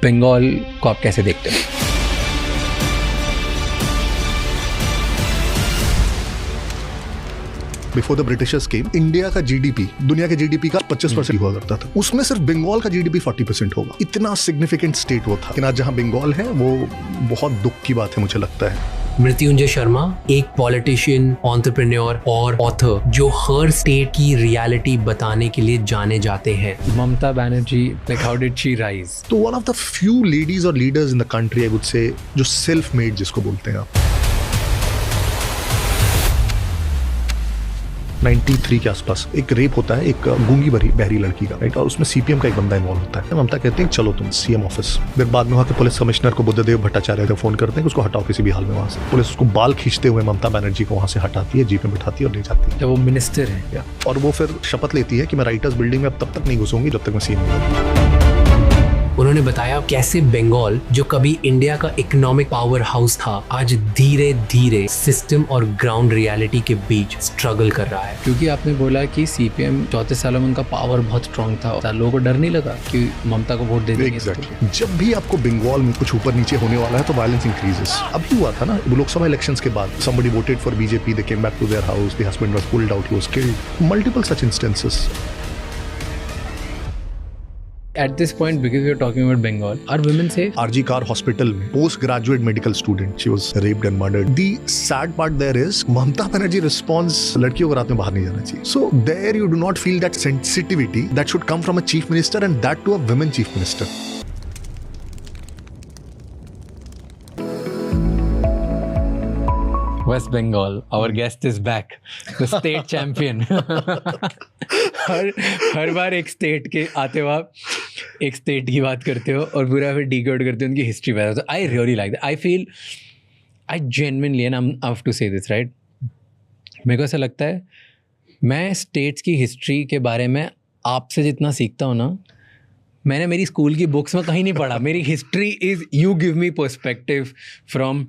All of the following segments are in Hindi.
बंगाल को आप कैसे देखते हो? Before the Britishers came, India का जीडीपी दुनिया के जीडीपी का 25% हुआ करता था। उसमें सिर्फ बंगाल का जीडीपी 40% होगा। इतना सिग्निफिकेंट स्टेट वो था। लेकिन आज जहां बंगाल है वो बहुत दुख की बात है, मुझे लगता है। मृत्युंजय शर्मा एक पॉलिटिशियन, एंटरप्रेन्योर और ऑथर जो हर स्टेट की रियलिटी बताने के लिए जाने जाते हैं। Mamata Banerjee, like how did she rise? तो one of the few ladies और leaders in the country, I would say, जो सेल्फ मेड जिसको बोलते हैं आप। 93 के आसपास एक रेप होता है एक गूंगी बहरी लड़की का, राइट? और उसमें सीपीएम का एक बंदा इन्वॉल्व होता है। ममता कहते हैं चलो तुम सीएम ऑफिस। फिर बाद में वहाँ के पुलिस कमिश्नर को बुद्धदेव भट्टाचार्य को फोन करते हैं कि उसको हटाओ किसी भी हाल में वहाँ से। पुलिस उसको बाल खींचते हुए ममता बनर्जी को वहाँ से हटाती है, जीप में बिठाती है और ले जाती है। जब वो मिनिस्टर है और वो फिर शपथ लेती है कि मैं राइटर्स बिल्डिंग में अब तब तक नहीं घुसूंगी जब तक मैं सीएम नहीं। उन्होंने बताया कैसे बंगाल, जो कभी इंडिया का इकोनॉमिक पावर हाउस था, आज धीरे धीरे सिस्टम और ग्राउंड रियलिटी के बीच स्ट्रगल कर रहा है। क्योंकि आपने बोला कि सीपीएम 34 सालों में उनका पावर बहुत स्ट्रांग था, लोगों को डर नहीं लगा कि ममता को वोट दे देंगे। Exactly. जब भी आपको बंगाल में कुछ ऊपर नीचे होने वाला है तो वायलेंस इंक्रीजेस। अभी हुआ था ना लोकसभा इलेक्शंस के बाद, somebody voted for BJP, they came back to their house, the husband was pulled out, he was killed. Multiple such instances. At this point, because we are talking about Bengal, are women safe? RG Kar Hospital में post-graduate medical student, she was raped and murdered. The sad part there is, Mamata Banerjee response, लड़कियों को रात में बाहर नहीं जाना चाहिए. So there you do not feel that sensitivity that should come from a chief minister, and that to a women chief minister. West Bengal, our guest is back, the state champion. हर बार एक स्टेट के आते हो आप, एक स्टेट की बात करते हो और पूरा फिर डिकोड करते हो, उनकी हिस्ट्री बताते हो. I really like that. I feel, I genuinely, and I have to say this, right, मेरे को ऐसा लगता है मैं स्टेट्स की हिस्ट्री के बारे में आपसे जितना सीखता हूँ ना, मैंने मेरी स्कूल की बुक्स में कहीं नहीं पढ़ा. मेरी history is, you give me perspective from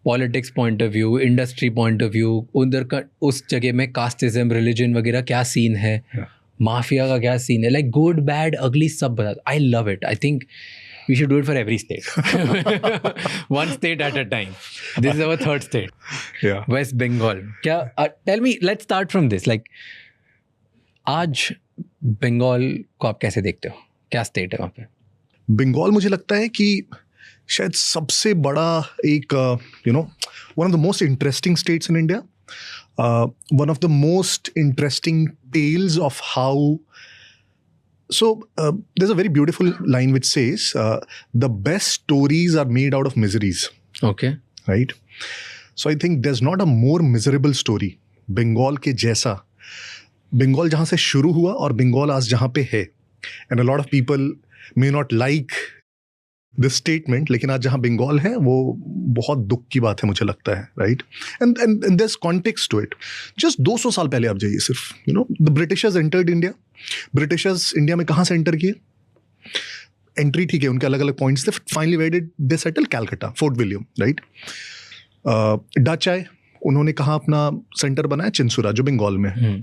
politics point of view, industry point of view, उधर का उस जगह में कास्टिज्म, रिलीजन वगैरह क्या सीन है, माफिया का क्या सीन है, लाइक गुड बैड अगली सब बता. I love it. I think we should do it for every state, one state at a time. This is our third state, West Bengal. क्या, tell me, let's start from this. Like आज बंगाल को आप कैसे देखते हो? क्या स्टेट है वहाँ पे? बंगाल मुझे लगता है कि शायद सबसे बड़ा एक one of the most interesting states in India, one of the most interesting tales of how. So there's a very beautiful line which says the best stories are made out of miseries. Okay. Right? So I think there's not a more miserable story Bengal के जैसा. बंगाल जहाँ से शुरू हुआ और बंगाल आज जहाँ पे है, and a lot of people may not like this statement, लेकिन आज जहाँ बंगाल है वो बहुत दुख की बात है, मुझे लगता है, right? And there's context to it. Just 200 साल पहले आप जाइए सिर्फ, the Britishers entered India. Britishers India में कहाँ से एंटर किए? एंट्री ठीक है, उनके अलग अलग पॉइंट्स थे. Finally where did they settle? Calcutta, Fort William, right? Dutch आए, उन्होंने कहाँ अपना सेंटर बनाया? चिंसुरा, जो बंगाल में है.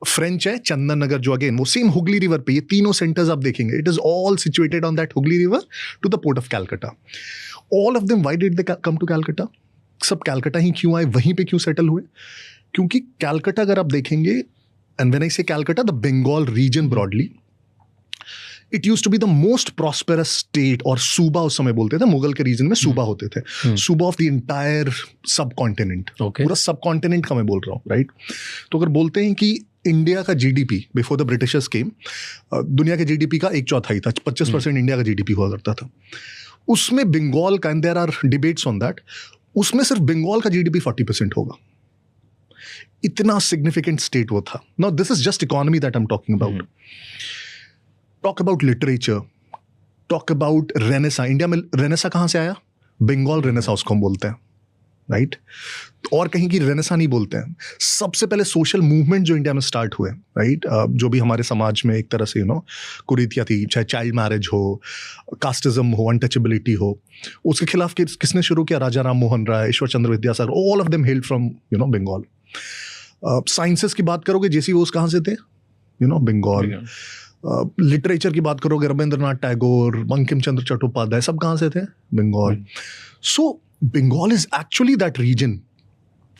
फ्रेंच है, चंदन नगर, जो अगेन वो सेम हुगली रिवर पे. ये तीनों सेंटर्स आप देखेंगे, it is all situated on that Hooghly river to the port of Calcutta. All of them, why did they come to Calcutta? सब कैलकाटा ही क्यों आए, वहीं पे क्यों सेटल हुए? क्योंकि कैलकाटा अगर आप देखेंगे, and when I say Calcutta, the Bengal region broadly, it used to be the most prosperous state, और सूबा उस समय बोलते थे. मुगल के रीजन में सूबा होते थे. सूबा ऑफ द इंटायर सब कॉन्टिनेंट, पूरा सब कॉन्टिनेंट का मैं बोल रहा हूँ, राइट? तो अगर बोलते हैं कि इंडिया का जीडीपी बिफोर द ब्रिटिशर्स केम, दुनिया के जीडीपी का 1/4 था, 25% इंडिया का जीडीपी हुआ करता था. उसमें बंगाल का, and there are debates on that, उसमें सिर्फ बंगाल का जीडीपी 40% होगा. इतना सिग्निफिकेंट स्टेट वो था. Now this is just economy that I am talking about. Talk about literature, talk about Renaissance. India में रेनेसा कहाँ से आया? बंगाल रेनेसा उसको हम बोलते हैं, राइट? और कहीं की रेनेसा नहीं बोलते हैं. सबसे पहले सोशल मूवमेंट जो इंडिया में स्टार्ट हुए, राइट, जो भी हमारे समाज में एक तरह से कुरीतियाँ थी, चाहे चाइल्ड मैरिज हो, कास्टिज्म हो, अनटचेबिलिटी हो, उसके खिलाफ किसने शुरू किया? Raja Ram Mohan Roy, Ishwar Chandra Vidyasagar, all of them held from Bengal. Sciences की बात करोगे, जेसी बोस कहाँ से थे? बंगाल. लिटरेचर की बात करोगे, रविंद्रनाथ टैगोर, बंकिम चंद्र चट्टोपाध्याय, सब कहाँ से थे? Bengal. So Bengal is actually that region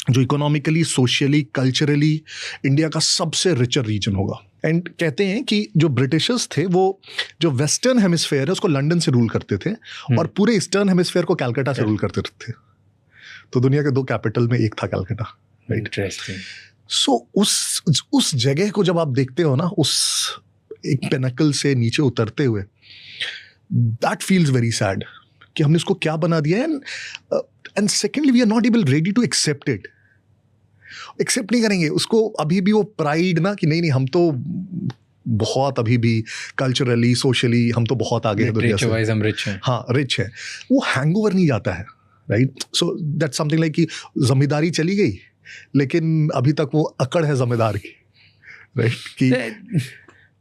जो इकोनॉमिकली, सोशली, कल्चरली इंडिया का सबसे रिचर रीजन होगा. एंड कहते हैं कि जो ब्रिटिशर्स थे वो जो वेस्टर्न हेमिस्फेयर है उसको लंदन से रूल करते थे और पूरे ईस्टर्न हेमिस्फेयर को कलकत्ता से रूल करते थे. तो दुनिया के 2 कैपिटल में एक था कलकत्ता. इंटरेस्टिंग. सो उस जगह को जब आप देखते हो ना, उस एक पिनकल से नीचे उतरते हुए, दैट फील्स वेरी सैड कि हमने इसको क्या बना दिया है. And secondly we are not able ready to accept it. Accept नहीं करेंगे उसको. अभी भी वो प्राइड ना कि नहीं हम तो बहुत अभी भी कल्चरली, सोशली हम तो बहुत आगे हैं दुनिया से. हम रिच हैं. हाँ, रिच है. वो हैंगओवर नहीं जाता है, right. So that's something like कि जमींदारी चली गई लेकिन अभी तक वो अकड़ है जमींदार की, राइट. कि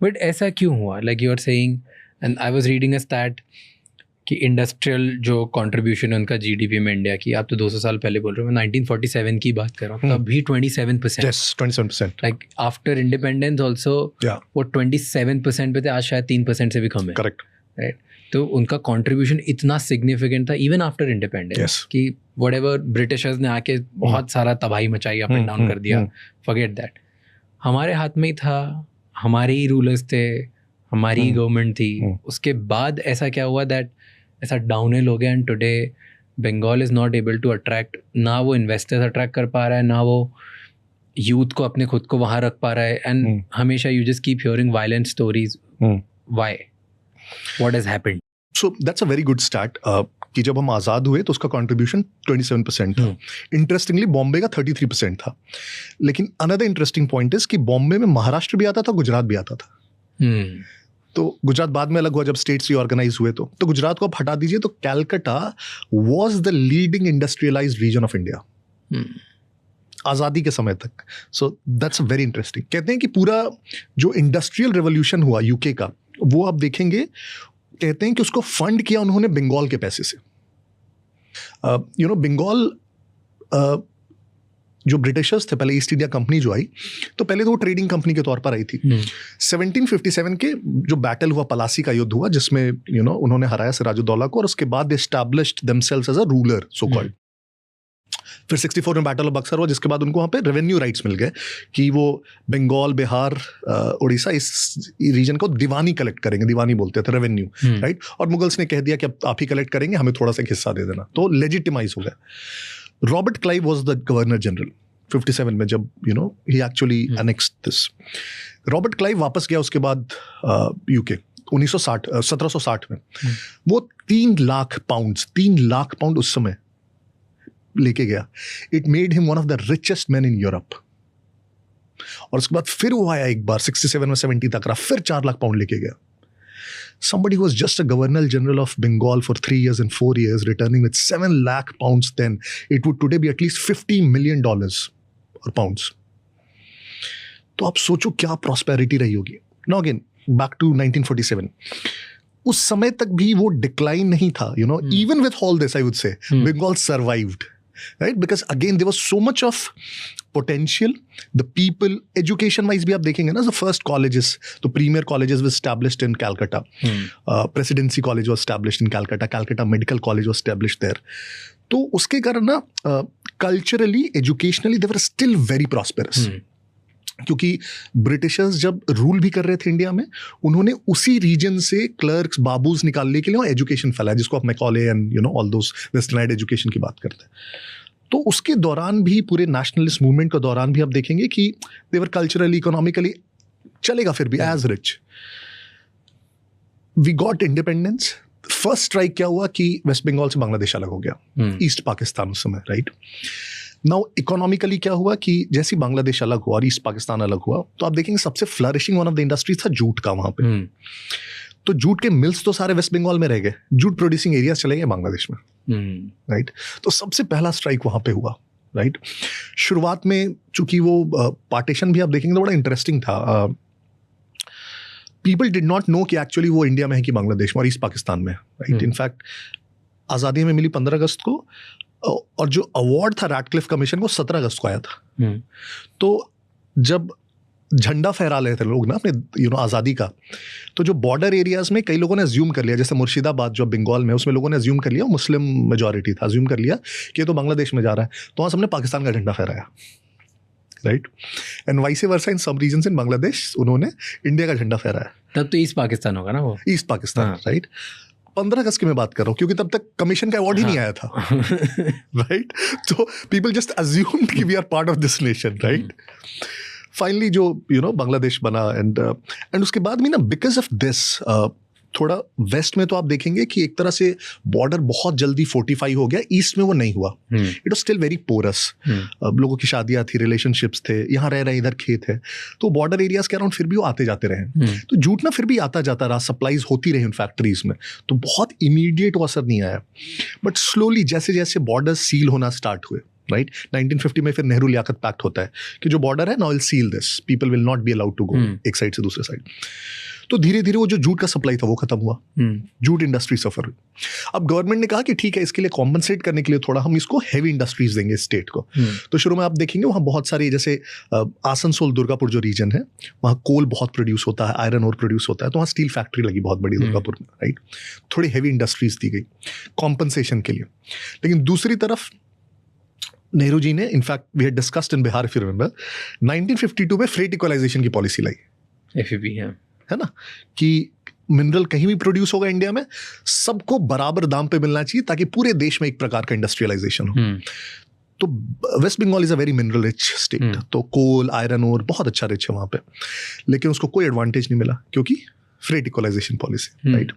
बट ऐसा क्यों हुआ? Like you are saying, and I was reading a stat कि इंडस्ट्रियल जो कंट्रीब्यूशन है उनका जीडीपी में इंडिया की, आप तो 200 साल पहले बोल रहे हो, मैं 1947 की बात कर रहा हूँ, तभी 27%. yes, 27%. Like after independence also वो 27% पे थे, आज शायद 3% से भी कम है. Correct, right. तो उनका कंट्रीब्यूशन इतना सिग्निफिकेंट था इवन आफ्टर इंडिपेंडेंस कि व्हाटएवर ब्रिटिशर्स ने आके बहुत सारा तबाही मचाई, अप एंड डाउन कर दिया, फॉरगेट दैट. हमारे हाथ में ही था, हमारे ही रूलर्स थे, हमारी गवर्नमेंट थी. उसके बाद ऐसा क्या हुआ दैट ऐसा डाउनहिल हो गया and today Bengal is not able to attract, ना वो इन्वेस्टर्स अट्रैक्ट कर पा रहा है, ना वो यूथ को अपने खुद को वहाँ रख पा रहा है. एंड हमेशा you just keep hearing violent stories. Why? What has happened? So that's a very good start कि जब हम आज़ाद हुए तो उसका कंट्रीब्यूशन 27% था. इंटरेस्टिंगली बॉम्बे का 33% था. लेकिन अनदर इंटरेस्टिंग पॉइंट इज कि बॉम्बे में महाराष्ट्र भी आता था, गुजरात भी आता था. तो गुजरात बाद में अलग हुआ जब स्टेट्स रीऑर्गेनाइज हुए. तो गुजरात को आप हटा दीजिए तो Calcutta was the leading industrialised region of India आज़ादी के समय तक. So that's very interesting. कहते हैं कि पूरा जो इंडस्ट्रियल रेवोल्यूशन हुआ यूके का, वो आप देखेंगे, कहते हैं कि उसको फंड किया उन्होंने बंगाल के पैसे से. बंगाल जो ब्रिटिशर्स थे, पहले ईस्ट इंडिया कंपनी जो आई, तो पहले तो वो ट्रेडिंग कंपनी के तौर पर आई थी. 1757 के जो बैटल हुआ, पलासी का युद्ध हुआ, जिसमें उन्होंने हराया सिराजुद्दौला को, और उसके बाद they established themselves as a ruler, so called. फिर 64 में बैटल ऑफ बक्सर हुआ, जिसके बाद उनको वहाँ पे रेवेन्यू राइट्स मिल गए कि वो बंगाल, बिहार, उड़ीसा, इस रीजन को दीवानी कलेक्ट करेंगे. दीवानी बोलते थे, रेवेन्यू, राइट. और मुगल्स ने कह दिया कि अब आप ही कलेक्ट करेंगे, हमें थोड़ा सा हिस्सा दे देना. तो लेजिटिमाइज हो गया. Robert Clive was the governor general 57 में, जब ही actually annexed this. Robert Clive वापस गया उसके बाद यूके 1760 में. वो 3 लाख पाउंड उस समय लेके गया. It made him one of the richest man in Europe. और उसके बाद फिर वो आया एक बार 67 में 70 तक रहा, फिर 4 लाख पाउंड लेके गया. Somebody who was just a governor general of Bengal for 3 years and 4 years, returning with 7 lakh pounds then. It would today be at least $50 million or pounds. तो आप सोचो क्या प्रॉस्पेरिटी रही होगी. Now again, back to 1947. उस समय तक भी वो डिक्लाइन नहीं था. Even with all this, I would say, Bengal survived. Right? Because again, there was so much of potential. The people, education-wise भी आप देखेंगे ना, the first colleges, the premier colleges were established in Calcutta. Presidency College was established in Calcutta. Calcutta Medical College was established there. तो उसके कारण ना culturally, educationally, they were still very prosperous. क्योंकि ब्रिटिशर्स जब रूल भी कर रहे थे इंडिया में, उन्होंने उसी रीजन से क्लर्क्स, बाबूज निकालने के लिए एजुकेशन फैलाया, जिसको आप Macaulay and all those westernised education की बात करते हैं. तो उसके दौरान भी, पूरे नेशनलिस्ट मूवमेंट के दौरान भी आप देखेंगे कि दे वर कल्चरली, इकोनॉमिकली चलेगा फिर भी as rich. We got independence. First strike क्या हुआ कि वेस्ट बंगाल से बांग्लादेश अलग हो गया, ईस्ट पाकिस्तान उस समय, राइट. नाउ इकोनॉमिकली क्या हुआ कि जैसे बांग्लादेश अलग हुआ और ईस्ट पाकिस्तान अलग हुआ, तो आप देखेंगे सबसे flourishing one of the industries था जूट का वहाँ पे. तो जूट के मिल्स तो सारे वेस्ट बंगाल में रह गए, जूट प्रोड्यूसिंग एरिया चले गए बांग्लादेश में, राइट. तो सबसे पहला स्ट्राइक वहाँ पे हुआ, राइट. शुरुआत में चूंकि वो पार्टीशन भी आप देखेंगे तो बड़ा इंटरेस्टिंग था. पीपल डिड नॉट नो कि एक्चुअली वो इंडिया में है कि बांग्लादेश में और ईस्ट पाकिस्तान में, राइट. इनफैक्ट आज़ादी हमें मिली 15 अगस्त को, और जो अवार्ड था रैटक्लिफ कमीशन को 17 अगस्त को आया था. तो जब झंडा फहरा रहे थे लोग ना अपने आज़ादी का, तो जो बॉर्डर एरियाज में कई लोगों ने अज्यूम कर लिया, जैसे मुर्शिदाबाद जो बंगाल में, उसमें लोगों ने अज्यूम कर लिया, मुस्लिम मेजॉरिटी था, अज्यूम कर लिया कि ये तो बांग्लादेश में जा रहा है, तो वहाँ सबने पाकिस्तान का झंडा फहराया, right. And vice versa in some reasons in Bangladesh उन्होंने इंडिया का झंडा फहराया। तब तो ईस्ट पाकिस्तान होगा ना वो, ईस्ट पाकिस्तान, हाँ। राइट। 15 अगस्त की मैं बात कर रहा हूँ क्योंकि तब तक कमीशन का अवार्ड ही नहीं आया था, राइट। तो पीपल जस्ट अज्यूम्ड कि we are part of this nation, right. Finally जो बांग्लादेश बना, एंड उसके बाद में ना बिकॉज ऑफ दिस थोड़ा वेस्ट में तो आप देखेंगे कि एक तरह से बॉर्डर बहुत जल्दी फोर्टिफाई हो गया, ईस्ट में वो नहीं हुआ, it was still very porous. लोगों की शादियां थी, रिलेशनशिप्स थे, यहाँ रह रहे इधर खेत है, तो बॉर्डर एरियाज के अराउंड फिर भी वो आते जाते रहे, तो जूट ना फिर भी आता जाता रहा, सप्लाईज होती रही उन फैक्ट्रीज में, तो बहुत इमीडिएट वो असर नहीं आया। बट स्लोली जैसे जैसे बॉर्डर सील होना स्टार्ट हुए, राइट, 1950 में फिर नेहरू लियाकत पैक्ट होता है कि जो बॉर्डर है, now will seal this, people will not be allowed to go एक साइड से दूसरे साइड। तो धीरे धीरे वो जो जूट का सप्लाई था वो खत्म हुआ, जूट इंडस्ट्री सफर हुई। अब गवर्नमेंट ने कहा कि ठीक है, इसके लिए कॉम्पनसेट करने के लिए थोड़ा हम इसको हैवी इंडस्ट्रीज देंगे स्टेट को। तो शुरू में आप देखेंगे वहाँ बहुत सारी, जैसे आसनसोल दुर्गापुर जो रीजन है, वहाँ कोल बहुत प्रोड्यूस होता है, आयरन और प्रोड्यूस होता है, तो वहाँ स्टील फैक्ट्री लगी बहुत बड़ी दुर्गापुर में, राइट। थोड़ी हैवी इंडस्ट्रीज दी गई कॉम्पनसेशन के लिए। लेकिन दूसरी तरफ नेहरू जी ने, in fact we had discussed in Bihar, if you remember, 1952 में फ्रेट इक्वलाइजेशन की पॉलिसी लाई, FEP है ना, कि मिनरल कहीं भी प्रोड्यूस होगा इंडिया में, सबको बराबर दाम पे मिलना चाहिए ताकि पूरे देश में एक प्रकार का इंडस्ट्रियलाइजेशन हो। तो west Bengal is a very mineral rich state, तो कोल, आयरन और बहुत अच्छा रिच है वहाँ पे, लेकिन उसको कोई एडवांटेज नहीं मिला क्योंकि freight equalisation policy, right.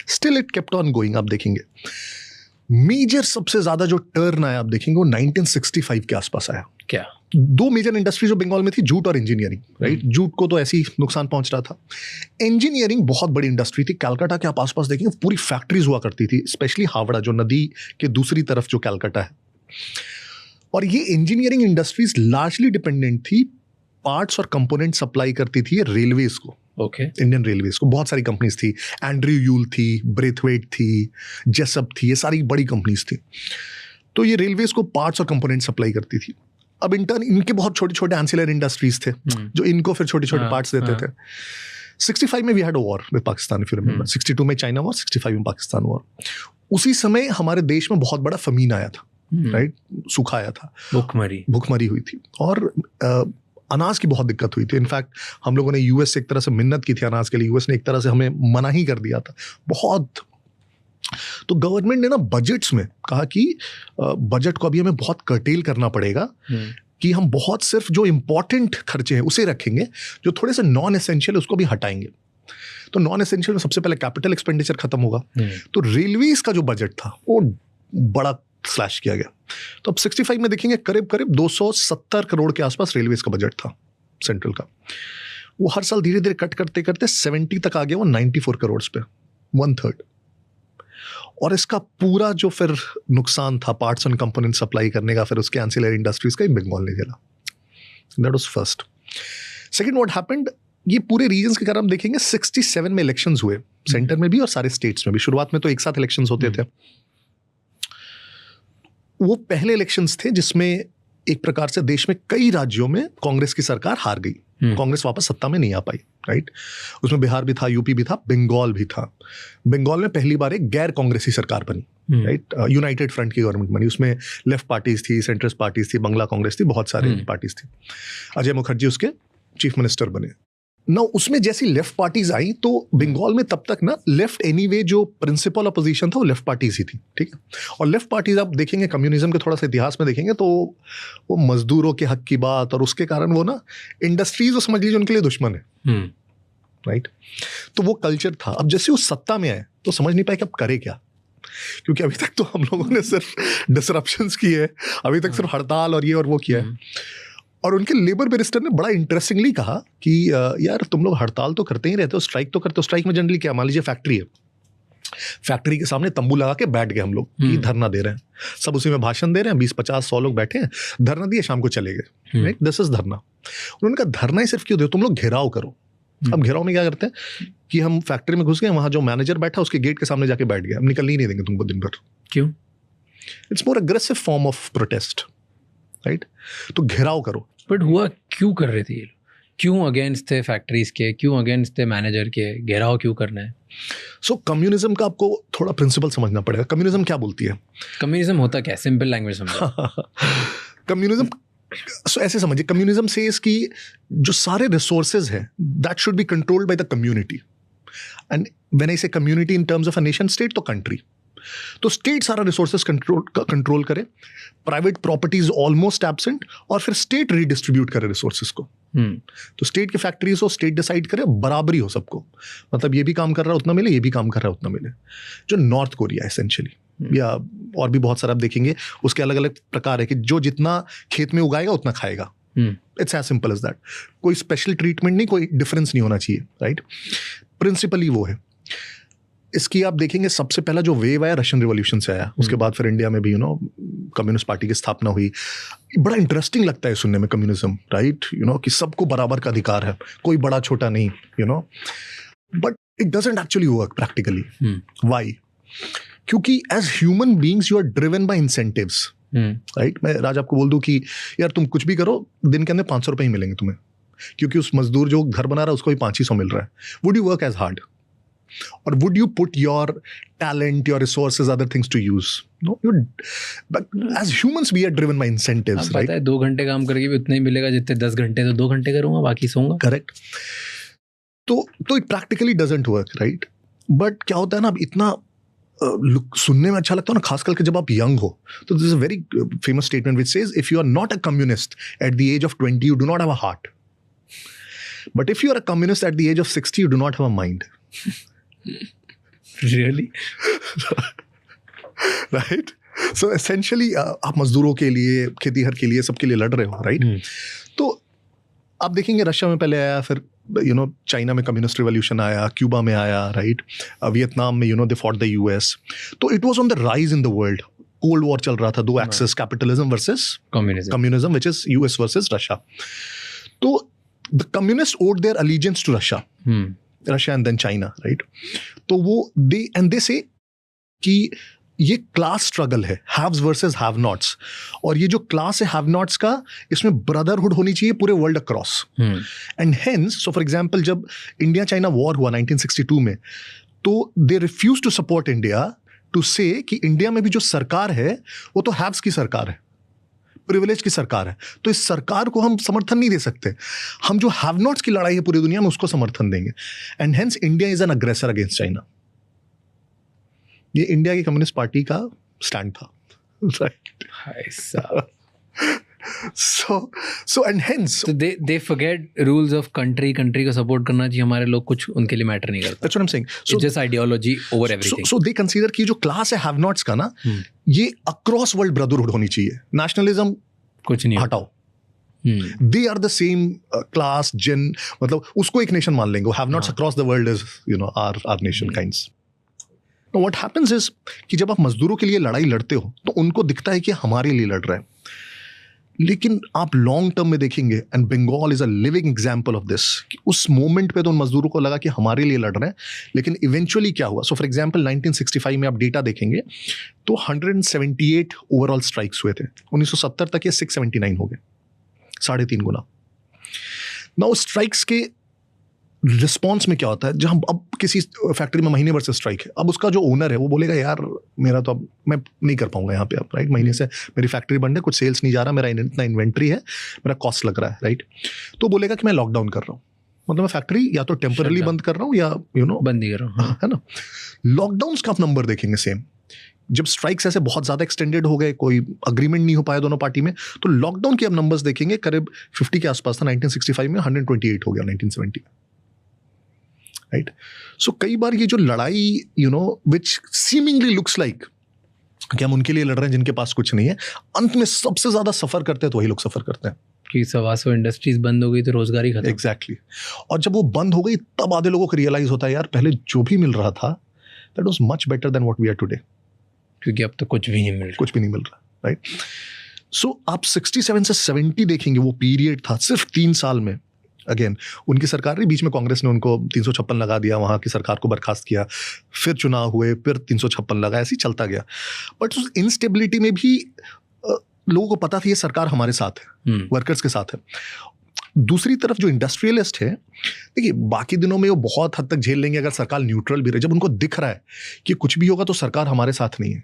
Still it kept on going. आप देखेंगे मेजर सबसे ज्यादा जो टर्न आया, आप देखेंगे वो 1965 के आसपास आया। क्या? 2 मेजर इंडस्ट्री जो बंगाल में थी, जूट और इंजीनियरिंग, राइट। जूट को तो ऐसी नुकसान पहुंच रहा था, इंजीनियरिंग बहुत बड़ी इंडस्ट्री थी। कलकत्ता के आप आसपास देखेंगे पूरी फैक्ट्रीज हुआ करती थी, स्पेशली हावड़ा जो नदी के दूसरी तरफ जो कलकत्ता है, और ये इंजीनियरिंग इंडस्ट्रीज लार्जली डिपेंडेंट थी, पार्ट्स और कंपोनेंट सप्लाई करती थी रेलवेज को, इंडियन रेलवेज को। बहुत सारी कंपनीज थी, एंड्रयू यूल थी, ब्रेथवेट थी, जेसप थी, ये सारी बड़ी कंपनीज थी। तो ये रेलवेज को पार्ट्स और कंपोनेंट सप्लाई करती थी। अब इंटर्न इनके बहुत छोटे छोटे एंसिलरी इंडस्ट्रीज थे जो इनको फिर छोटे छोटे पार्ट्स देते थे। 65 में we had a war with Pakistan, if you remember. 62 में चाइना वॉर, 65 में पाकिस्तान वॉर। उसी समय हमारे देश में बहुत बड़ा फमीन आया था, राइट, सूखा आया था, भूखमरी हुई थी, और अनाज की बहुत दिक्कत हुई थी। इनफैक्ट हम लोगों ने यूएस से एक तरह से मिन्नत की थी अनाज के लिए, यूएस ने एक तरह से हमें मना ही कर दिया था बहुत। तो गवर्नमेंट ने ना बजट्स में कहा कि बजट को अभी हमें बहुत कर्टेल करना पड़ेगा, कि हम बहुत सिर्फ जो इंपॉर्टेंट खर्चे हैं उसे रखेंगे, जो थोड़े से नॉन एसेंशियल है उसको भी हटाएंगे। तो नॉन एसेंशियल में सबसे पहले कैपिटल एक्सपेंडिचर खत्म होगा, तो रेलवेज का जो बजट था वो बड़ा स्लैश किया गया। तो अब 65 में देखेंगे करीब करीब 270 करोड़ के आसपास रेलवेज का बजट था सेंट्रल का। वो हर साल धीरे धीरे कट करते करते 70 तक आ गया, वो 94 करोड़ पे, 1/3। और इसका पूरा जो फिर नुकसान था पार्ट्स एंड कंपोनेंट सप्लाई करने का, फिर उसके एंसिलरी इंडस्ट्रीज का, बंगाल ने झेला। That was first. Second what happened, ये पूरे रीजन्स के कारण हम देखेंगे 67 में इलेक्शंस हुए, सेंटर में भी और सारे स्टेट्स में भी। शुरुआत में तो एक साथ इलेक्शंस होते थे। वो पहले इलेक्शंस थे जिसमें एक प्रकार से देश में कई राज्यों में कांग्रेस की सरकार हार गई, कांग्रेस वापस सत्ता में नहीं आ पाई, राइट। उसमें बिहार भी था, यूपी भी था, बंगाल भी था। बंगाल में पहली बार एक गैर कांग्रेसी सरकार बनी, राइट, यूनाइटेड फ्रंट की गवर्नमेंट बनी। उसमें लेफ्ट पार्टीज थी, सेंट्रिस्ट पार्टीज थी, बंगला कांग्रेस थी, बहुत सारे पार्टीज थी। अजय मुखर्जी उसके चीफ मिनिस्टर बने ना। उसमें जैसी लेफ्ट पार्टीज आई तो बंगाल में तब तक ना लेफ्ट एनीवे जो प्रिंसिपल अपोजिशन था वो लेफ्ट पार्टीज ही थी, ठीक है। और लेफ्ट पार्टीज आप देखेंगे कम्युनिज्म के थोड़ा सा इतिहास में देखेंगे तो वो मजदूरों के हक की बात, और उसके कारण वो ना इंडस्ट्रीज वो समझ लीजिए उनके लिए दुश्मन है, राइट। तो वो कल्चर था। अब जैसे वो सत्ता में आए तो समझ नहीं पाए कि अब करे क्या, क्योंकि अभी तक तो हम लोगों ने सिर्फ डिसरप्शंस की है, अभी तक सिर्फ हड़ताल और ये और वो किया है। और उनके लेबर मिनिस्टर ने बड़ा इंटरेस्टिंगली कहा कि यार तुम लोग हड़ताल तो करते ही रहते हो, स्ट्राइक तो करते हो। स्ट्राइक में जनरली क्या, मान लीजिए फैक्ट्री है, फैक्ट्री के सामने तंबू लगा के बैठ गए हम लोग कि धरना दे रहे हैं, सब उसी में भाषण दे रहे हैं, 20-50-100 लोग बैठे हैं, धरना दिए, शाम को चले गए, राइट। दिस इज धरना। उन्होंने कहा धरना ही सिर्फ क्यों दो, तुम लोग घेराव करो। अब घेराव में क्या करते हैं कि हम फैक्ट्री में घुस गए, वहां जो मैनेजर बैठा उसके गेट के सामने जाके बैठ गए, अब निकलने ही नहीं देंगे तुमको दिन भर। क्यों? It's more aggressive form of protest, right. तो घेराव करो। बट हुआ क्यों कर रहे थे ये? क्यों अगेंस्ट थे फैक्ट्रीज के, क्यों अगेंस्ट थे मैनेजर के, घेराव क्यों करना है? सो कम्युनिज्म का आपको थोड़ा प्रिंसिपल समझना पड़ेगा. कम्युनिज्म क्या बोलती है? कम्युनिज्म होता क्या है? सिंपल लैंग्वेज समझो. कम्युनिज्म, सो ऐसे समझिए, कम्युनिज्म सेज कि जो सारे रिसोर्सेज हैं that should be controlled by the community. And when I say community in terms of a nation state, तो कंट्री. तो स्टेट सारा रिसोर्सेज कंट्रोल करे, private property is almost absent, और फिर स्टेट रीडिस्ट्रीब्यूट करे रिसोर्सेज को. तो स्टेट की फैक्ट्रीज हो, स्टेट डिसाइड करे, बराबरी हो सबको. मतलब ये भी काम कर रहा है उतना मिले, ये भी काम कर रहा है उतना मिले. जो नॉर्थ कोरिया एसेंशियली, या और भी बहुत सारा आप देखेंगे, उसके अलग अलग प्रकार है कि जो जितना खेत में उगाएगा उतना खाएगा. It's as simple as that. कोई स्पेशल ट्रीटमेंट नहीं, कोई डिफरेंस नहीं होना चाहिए, राइट? प्रिंसिपली वो है. इसकी आप देखेंगे सबसे पहला जो वेव आया रशियन रिवॉल्यूशन से आया, उसके बाद फिर इंडिया में भी कम्युनिस्ट पार्टी की स्थापना हुई. बड़ा इंटरेस्टिंग लगता है सुनने में कम्युनिज्म, राइट? कि सबको बराबर का अधिकार है, कोई बड़ा छोटा नहीं, but it doesn't actually work practically. Why? क्योंकि as human beings you are driven by incentives, right? मैं राज आपको बोल दूं कि यार तुम कुछ भी करो, दिन के अंदर 500 रुपए ही मिलेंगे तुम्हें, क्योंकि उस मजदूर जो घर बना रहा है उसको भी 500 मिल रहा है. Would you work as hard? Or would you put your talent, your resources, other things to use? No, but as humans we are driven by incentives, right? पता है 2 घंटे काम करके भी उतना ही मिलेगा जितने 10 घंटे, तो 2 घंटे करूंगा, बाकी सोऊंगा. Correct. तो it practically doesn't work, right? But क्या होता है ना, अब इतना सुनने में अच्छा लगता है ना, खास करके जब आप यंग हो. तो this is a very famous statement which says if you are not a communist at the age of 20 you do not have a heart, but if you are a communist at the age of 60 you do not have a mind. Really? Right? So essentially आप मजदूरों के लिए, खेतीहर के लिए, सबके लिए लड़ रहे हो, राइट? तो आप देखेंगे रशिया में पहले आया, फिर चाइना में कम्युनिस्ट रिवॉल्यूशन आया, क्यूबा में आया, राइट? वियतनाम में दे फॉट द यूएस. तो it was on the rise in the world. Cold war चल रहा था, 2 axes, capitalism versus communism, which is US versus Russia. तो the communist owed their allegiance to Russia, Russia and then China, right? तो वो दे से कि ये क्लास स्ट्रगल है, हैव्स वर्सेस हैव नॉट्स, और ये जो क्लास है हैव नॉट्स का, इसमें ब्रदरहुड होनी चाहिए पूरे world across. And hence, so for example जब इंडिया चाइना वॉर हुआ 1962 में, तो they refuse to support India to say कि इंडिया में भी जो सरकार है वो तो हैव्स की सरकार है, प्रिविलेज की सरकार है, तो इस सरकार को हम समर्थन नहीं दे सकते. हम जो हैव नॉट्स की लड़ाई है पूरी दुनिया में उसको समर्थन देंगे. And hence India is an अग्रेसर अगेंस्ट चाइना. ये इंडिया की कम्युनिस्ट पार्टी का स्टैंड था, right? So and hence so they forget rules of country को सपोर्ट करना चाहिए, हमारे लोग कुछ उनके लिए मैटर नहीं करता. That's what I'm saying. So it's just ideology over everything. So they consider कि जो क्लास है हैव नॉट्स का ना, ये अक्रॉस वर्ल्ड ब्रदरहुड होनी चाहिए. नेशनलिज्म कुछ नहीं हटाओ. They are the same class, gen, मतलब उसको एक नेशन मान लेंगे. Have nots across the world is our nation kinds. Now what happens is कि जब आप मजदूरों के लिए लड़ाई लड़ते हो तो उनको दिखता है कि हमारे लिए लड़ रहा है, लेकिन आप लॉन्ग टर्म में देखेंगे, and Bengal is a living example of this, कि उस मोमेंट पे तो उन मजदूरों को लगा कि हमारे लिए लड़ रहे हैं, लेकिन इवेंचुअली क्या हुआ? सो फॉर एग्जांपल 1965 में आप डेटा देखेंगे तो 178 ओवरऑल स्ट्राइक्स हुए थे. 1970 तक ये 679 हो गए, 3.5 गुना. नाउ स्ट्राइक्स के रिस्पॉन्स में क्या होता है, जहाँ अब किसी फैक्ट्री में महीने भर से स्ट्राइक है, अब उसका जो ओनर है वो बोलेगा यार मेरा तो अब मैं नहीं कर पाऊंगा यहाँ पे, अब राइट, महीने से मेरी फैक्ट्री बंद है, कुछ सेल्स नहीं जा रहा, मेरा इतना इन्वेंट्री है, मेरा कॉस्ट लग रहा है, राइट? तो बोलेगा कि मैं लॉकडाउन कर रहा हूँ, मतलब मैं फैक्ट्री या तो टेम्पररी बंद कर रहा हूँ या बंद ही कर रहा हूँ, है ना? लॉकडाउन का आप नंबर देखेंगे सेम. जब स्ट्राइक्स ऐसे बहुत ज़्यादा एक्सटेंडेड हो गए, कोई अग्रीमेंट नहीं हो पाया दोनों पार्टी में, तो लॉकडाउन के अब नंबर्स देखेंगे करीब 50 के आसपास था. 1965 में 128 हो गया 1970, राइट? सो कई बार ये जो लड़ाई विच सीमिंगली लुक्स लाइक कि हम उनके लिए लड़ रहे हैं जिनके पास कुछ नहीं है, अंत में सबसे ज्यादा सफर करते हैं तो वही लोग सफर करते हैं. कि 125 इंडस्ट्रीज बंद हो गई तो रोजगारी खत्म. एग्जैक्टली. और जब वो बंद हो गई तब आधे लोगों को रियलाइज होता है यार पहले जो भी मिल रहा था that was much better than what we are today, क्योंकि अब तो कुछ भी नहीं मिल रहा, राइट? सो आप 67 से 70 देखेंगे, वो पीरियड था सिर्फ 3 साल में. अगेन उनकी सरकार नहीं, बीच में कांग्रेस ने उनको 356 लगा दिया, वहाँ की सरकार को बर्खास्त किया, फिर चुनाव हुए, फिर 356 लगा, ऐसे ही चलता गया. बट उस इंस्टेबिलिटी में भी लोगों को पता था ये सरकार हमारे साथ है, वर्कर्स के साथ है. दूसरी तरफ जो इंडस्ट्रियलिस्ट है, देखिए बाकी दिनों में वो बहुत हद तक झेल लेंगे अगर सरकार न्यूट्रल भी रहे। जब उनको दिख रहा है कि कुछ भी होगा तो सरकार हमारे साथ नहीं है,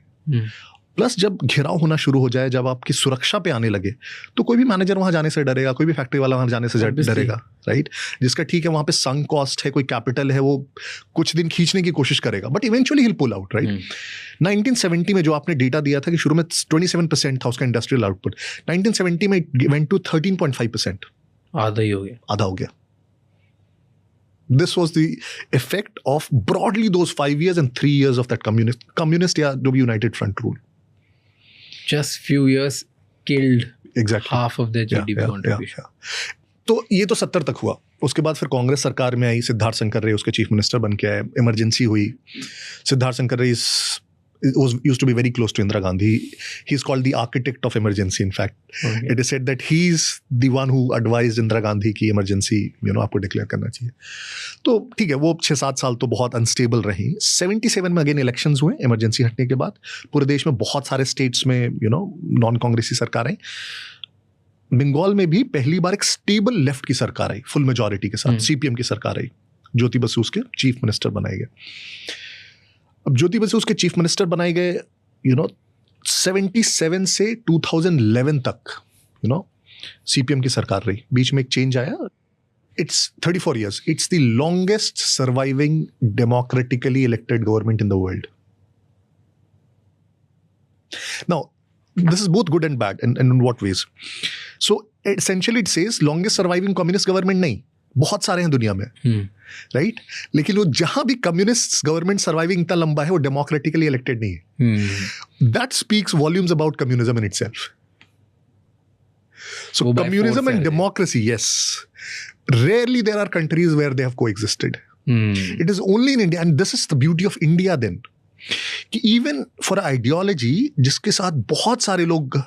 प्लस जब घिराव होना शुरू हो जाए, जब आपकी सुरक्षा पे आने लगे, तो कोई भी मैनेजर वहां जाने से डरेगा, कोई भी फैक्ट्री वाला वहां जाने से डरेगा, राइट? जिसका ठीक है वहां पे संक कॉस्ट है, कोई कैपिटल है, वो कुछ दिन खींचने की कोशिश करेगा, but eventually he will pull out, right? 1970 में जो आपने डेटा दिया था कि शुरू में 27% था उसका इंडस्ट्रियल आउटपुट, 1970 में इट वेंट टू 13.5%, आधा ही हो गया, आधा हो गया। This was the effect of broadly those 5 years and 3 years of that communist या जो भी United Front rule. just few years killed Exactly. half of their GDP Yeah. contribution. तो ये तो 70 तक हुआ। उसके बाद फिर कांग्रेस सरकार में आई, सिद्धार्थ शंकर रे उसके चीफ मिनिस्टर बन के आए, इमरजेंसी हुई। सिद्धार्थ शंकर रे used to be very close to Indira Gandhi. He's called the architect of emergency. In fact, Okay. it is said that he's the one who advised Indira Gandhi की emergency, आपको डिक्लेयर करना चाहिए। तो ठीक है, वो 6-7 साल तो बहुत अनस्टेबल रही। 77 में अगेन इलेक्शंस हुए इमरजेंसी हटने के बाद, पूरे देश में बहुत सारे स्टेट्स में नॉन कांग्रेसी सरकारें। बंगाल में भी पहली बार एक स्टेबल लेफ्ट की सरकार आई, फुल मेजोरिटी के साथ, सीपीएम की सरकार आई, ज्योति बसु उसके चीफ मिनिस्टर बनाए गए। अब ज्योति बसु उसके चीफ मिनिस्टर बनाए गए 77 से 2011 तक सीपीएम की सरकार रही, बीच में एक चेंज आया। It's 34 years. It's the longest surviving democratically elected government in the world. Now, this is both good and bad, and in what ways? So essentially it says longest surviving communist government नहीं, बहुत सारे हैं दुनिया में, राइट? लेकिन वो जहां भी कम्युनिस्ट गवर्नमेंट सर्वाइविंग इतना लंबा है वो डेमोक्रेटिकली इलेक्टेड नहीं है। That speaks volumes about communism in itself. So communism and democracy, yes, rarely there are countries where they have coexisted. It is only in India, and this is the beauty of India then, कि इवन फॉर आइडियोलॉजी जिसके साथ बहुत सारे लोग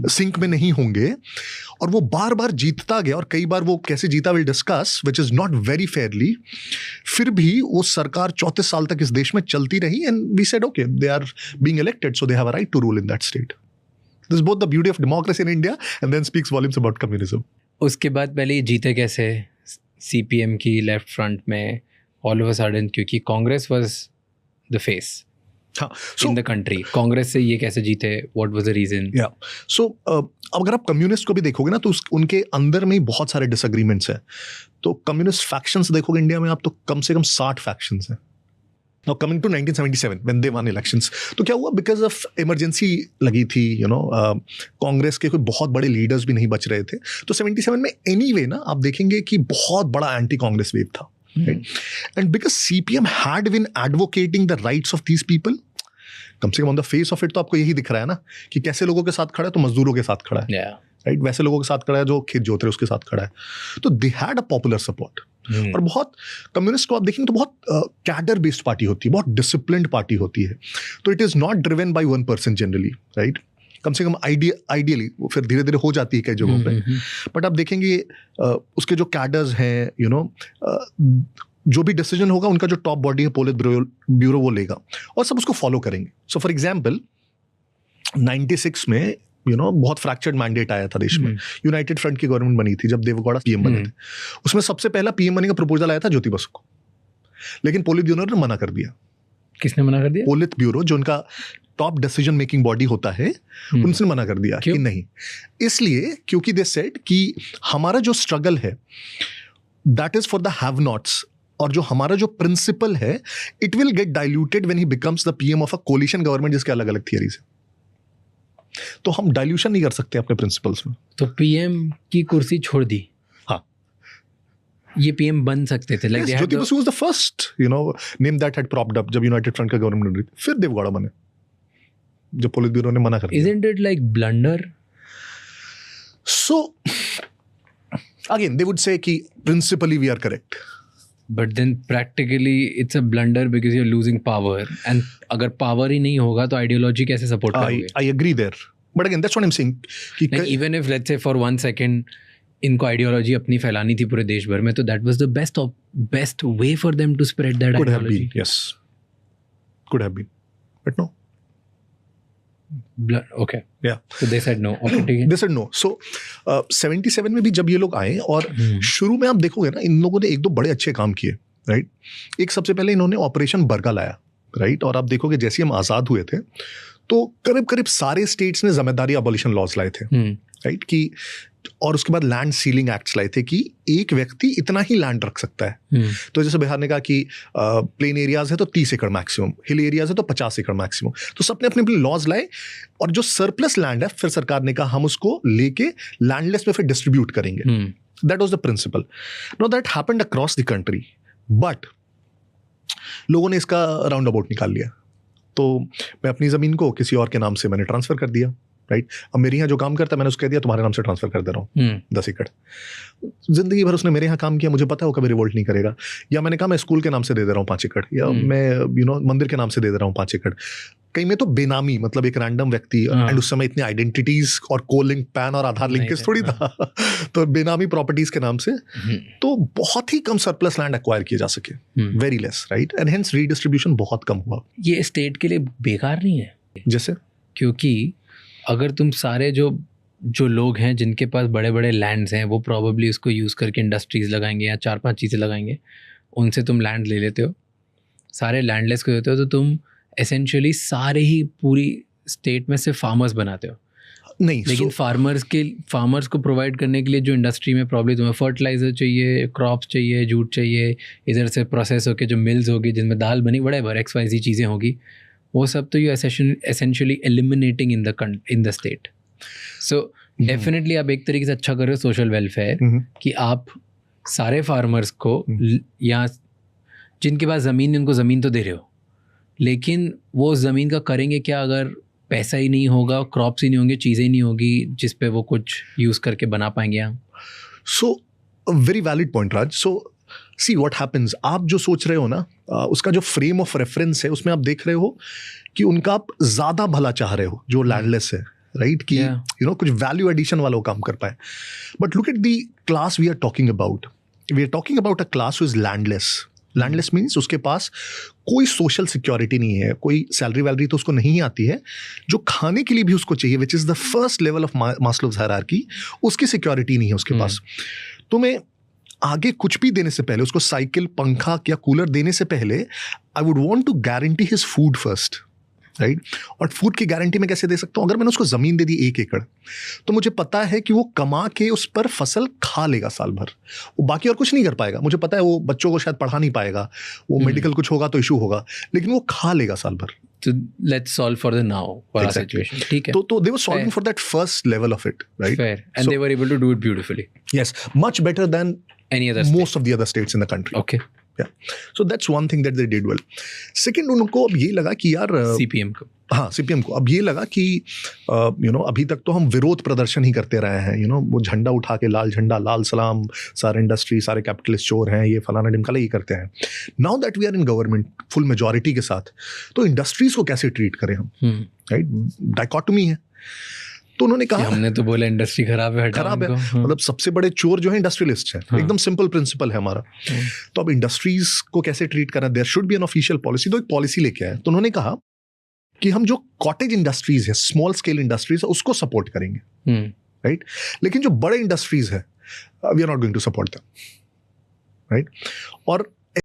सिंक में नहीं होंगे, और वो बार बार जीतता गया, और कई बार वो कैसे जीता will discuss, which is not very Fairlie, फिर भी वो सरकार 34 साल तक इस देश में चलती रही, and we said okay, they are being elected so they have a right to rule in that state. This is both the beauty of democracy in India and then speaks volumes about communism. उसके बाद पहले ये जीते कैसे सीपीएम की लेफ्ट फ्रंट में ऑल ऑफ अ सडन, क्योंकि Congress was the face in the country, Congress से ये कैसे जीते? What was the reason? या सो अगर आप कम्युनिस्ट को भी देखोगे ना तो उनके अंदर में ही बहुत सारे डिसएग्रीमेंट्स हैं। तो कम्युनिस्ट फैक्शंस देखोगे इंडिया में आप तो कम से कम 60 फैक्शंस हैं। Now coming to 1977 when they won elections, तो क्या हुआ? Because of emergency लगी थी, कांग्रेस के कोई बहुत बड़े लीडर्स भी नहीं बच रहे थे, तो 77 में anyway ना आप देखेंगे कि बहुत बड़ा एंटी कांग्रेस वेव था, and because CPM had been advocating the rights of these people, कम से come on the face of it तो आपको यही दिख रहा है ना कि कैसे लोगों के साथ खड़ा है, तो मजदूरों के साथ खड़ा है, राइट? वैसे लोगों के साथ खड़ा है जो खेत जोत रहे उसके साथ खड़ा है, तो they had a popular support. और बहुत कम्युनिस्ट को आप देखेंगे तो बहुत कैडर बेस्ड पार्टी होती है, बहुत डिसिप्लिन्ड पार्टी होती है, तो it is not driven by one person generally, right? कम से कम आइडियली फिर धीरे धीरे हो जाती है कई जगहों पे, बट आप देखेंगे उसके जो कैडर्स हैं, जो भी डिसीजन होगा उनका जो टॉप बॉडी है पोलित ब्यूरो वो लेगा और सब उसको फॉलो करेंगे। सो फॉर एग्जाम्पल 96 में बहुत फ्रैक्चर्ड मैंडेट आया था देश में, यूनाइटेड फ्रंट की गवर्नमेंट बनी थी जब देवेगौड़ा पीएम बने थे। उसमें सबसे पहला पीएम बनने का प्रपोजल आया था ज्योति बसु को, लेकिन पोलित ब्यूरो ने मना कर दिया। किसने मना कर दिया? पोलित ब्यूरो, जो उनका टॉप डिसीजन मेकिंग बॉडी होता है, उनसे मना कर दिया। कि नहीं, इसलिए क्योंकि दे सेड कि हमारा जो स्ट्रगल है that is for the have nots, और जो हमारा जो प्रिंसिपल है it will get diluted when he becomes the PM of a coalition government जिसके अलग अलग थियरीज है। तो हम डाइल्यूशन नहीं कर सकते अपने प्रिंसिपल्स में। तो पीएम की कुर्सी छोड़ दी। हाँ, ये पीएम बन सकते थे। Like Jyoti Basu was the first name that had propped up जब यूनाइटेड फ्रंट का गवर्नमेंट बनी, फिर देवेगौड़ा बने जब पोलित ब्यूरो ने मना कर दिया। Isn't it like blunder? So again they would say कि principally we are correct, but then practically it's a blunder because you're losing power, and अगर power ही नहीं होगा तो ideology कैसे support करोगे? I agree there, but again that's what I'm saying कि like even if let's say for 1 second इनको ideology अपनी फैलानी थी पूरे देश भर में, तो that was the best way for them to spread that could ideology. have been, yes, could have been, but no. Okay. Yeah. So they said no. Okay, ठीक है. They said no. So 77 में भी जब ये लोग आए और शुरू में आप देखोगे ना, इन लोगों ने एक दो बड़े अच्छे काम किए, राइट. एक सबसे पहले इन्होंने ऑपरेशन बरगा लाया, राइट. और आप देखोगे जैसे हम आज़ाद हुए थे तो करीब करीब सारे स्टेट्स ने जिम्मेदारी अबॉलिशन लॉज लाए थे, राइट. कि और उसके बाद लैंड सीलिंग एक्ट्स लाए थे कि एक व्यक्ति इतना ही लैंड रख सकता है. तो जैसे बिहार ने कहा कि प्लेन एरियाज है तो 30 एकड़ मैक्सिमम, हिल एरियाज है तो 50 एकड़ मैक्सिमम. तो सबने अपने अपने लॉज लाए और जो सरप्लस लैंड है फिर सरकार ने कहा हम उसको लेके लैंडलेस में फिर डिस्ट्रीब्यूट करेंगे. That was the principle. Now that happened across the country, but लोगों ने इसका राउंड अबाउट निकाल लिया. तो मैं अपनी ज़मीन को किसी और के नाम से मैंने ट्रांसफ़र कर दिया, राइट. अब मेरे यहाँ जो काम करता है मैंने उसको कह दिया तुम्हारे नाम से ट्रांसफर कर दे रहा हूँ 10 एकड़. जिंदगी भर उसने मेरे यहाँ काम किया, मुझे पता है वो कभी रिवोल्ट नहीं करेगा. या मैंने कहा मैं स्कूल के नाम से दे दे रहा हूँ 5 एकड़, या मैं मंदिर के नाम से दे दे रहा हूँ 5 एकड़. कहीं में तो बेनामी, मतलब एक रैंडम व्यक्ति, एंड उस समय इतनी आइडेंटिटीज और कोलिंग पैन और आधार लिंकेज थोड़ी था. तो बेनामी प्रॉपर्टीज के नाम से तो बहुत ही कम सरप्लस लैंड एक्वायर किए जा सके, very less, right. And hence redistribution बहुत कम हुआ. ये स्टेट के लिए बेकार नहीं है जैसे, क्योंकि अगर तुम सारे जो लोग हैं जिनके पास बड़े बड़े लैंड्स हैं वो प्रॉबेबली उसको यूज़ करके इंडस्ट्रीज़ लगाएंगे या 4-5 चीज़ें लगाएंगे, उनसे तुम लैंड ले लेते हो, सारे लैंडलेस को देते हो, तो तुम एसेंशियली सारे ही पूरी स्टेट में से फार्मर्स बनाते हो. नहीं, लेकिन फार्मर्स को प्रोवाइड करने के लिए जो इंडस्ट्री में प्रॉब्लम, तुम्हें फर्टिलाइजर चाहिए, क्रॉप्स चाहिए, जूट चाहिए, इधर से प्रोसेस होकर जो मिल्स होगी जिनमें दाल बनी, बड़े XYZ चीज़ें होगी, वो सब तो you essentially eliminating in the state. So definitely आप एक तरीके से अच्छा कर रहे हो सोशल वेलफेयर, कि आप सारे फार्मर्स को या जिनके पास ज़मीन, उनको ज़मीन तो दे रहे हो, लेकिन वो ज़मीन का करेंगे क्या अगर पैसा ही नहीं होगा, क्रॉप्स ही नहीं होंगे, चीज़ें ही नहीं होगी जिस पे वो कुछ यूज़ करके बना पाएंगे हम. So very valid point Raj. So see what happens, आप जो सोच रहे हो ना, उसका जो फ्रेम ऑफ रेफरेंस है उसमें आप देख रहे हो कि उनका आप ज़्यादा भला चाह रहे हो जो लैंडलेस है, राइट. कि यू नो कुछ वैल्यू एडिशन वाला वो काम कर पाए. But look at the class we are talking about. We are talking about a class who is landless. Landless means उसके पास कोई सोशल सिक्योरिटी नहीं है, कोई सैलरी वैलरी तो उसको नहीं आती है, जो खाने के लिए भी उसको चाहिए, which is the first level of Maslow's hierarchy, उसकी सिक्योरिटी नहीं है उसके पास. तो मैं आगे कुछ भी देने से पहले, उसको साइकिल, पंखा या कूलर देने से पहले, I would want to guarantee his food first, right. और फूड की गारंटी मैं कैसे दे सकता हूँ? अगर मैंने उसको ज़मीन दे दी 1 एकड़, तो मुझे पता है कि वो कमा के उस पर फसल खा लेगा साल भर, वो बाकी और कुछ नहीं कर पाएगा. मुझे पता है वो बच्चों को शायद पढ़ा नहीं पाएगा, वो मेडिकल कुछ होगा तो इशू होगा, लेकिन वो खा लेगा साल भर. So let's solve for the now for our situation. ठीक है. तो they were solving for that first level of it, right? Fair. And they were able to do it beautifully. Yes, much better than any other most of the other states in the country. Okay. Yeah. So that's one thing that they did well. Second, उनको अब ये लगा कि यार CPM को, हाँ CPM को अब ये लगा कि अभी तक तो हम विरोध प्रदर्शन ही करते रहे हैं, वो झंडा उठा के, लाल झंडा, लाल सलाम, सारे इंडस्ट्री, सारे कैपिटलिस्ट चोर हैं, ये फलाना ढिमकाना, ये करते हैं. Now that we are in government full majority के साथ, तो इंडस्ट्रीज को कैसे ट्रीट करें हम, राइट. डाइकोटमी है. तो उन्होंने कहा, हमने तो बोला इंडस्ट्री खराब है, खराब है, मतलब सबसे बड़े चोर जो है इंडस्ट्रियलिस्ट हैं. एकदम सिंपल प्रिंसिपल है हमारा. तो अब इंडस्ट्रीज को कैसे ट्रीट करना, there should be an official policy. तो एक पॉलिसी लेके आए. तो उन्होंने कहा कि हम जो कॉटेज इंडस्ट्रीज है, स्मॉल स्केल इंडस्ट्रीज है, उसको सपोर्ट करेंगे, राइट. लेकिन जो बड़े इंडस्ट्रीज है, we are not going to support them, right. और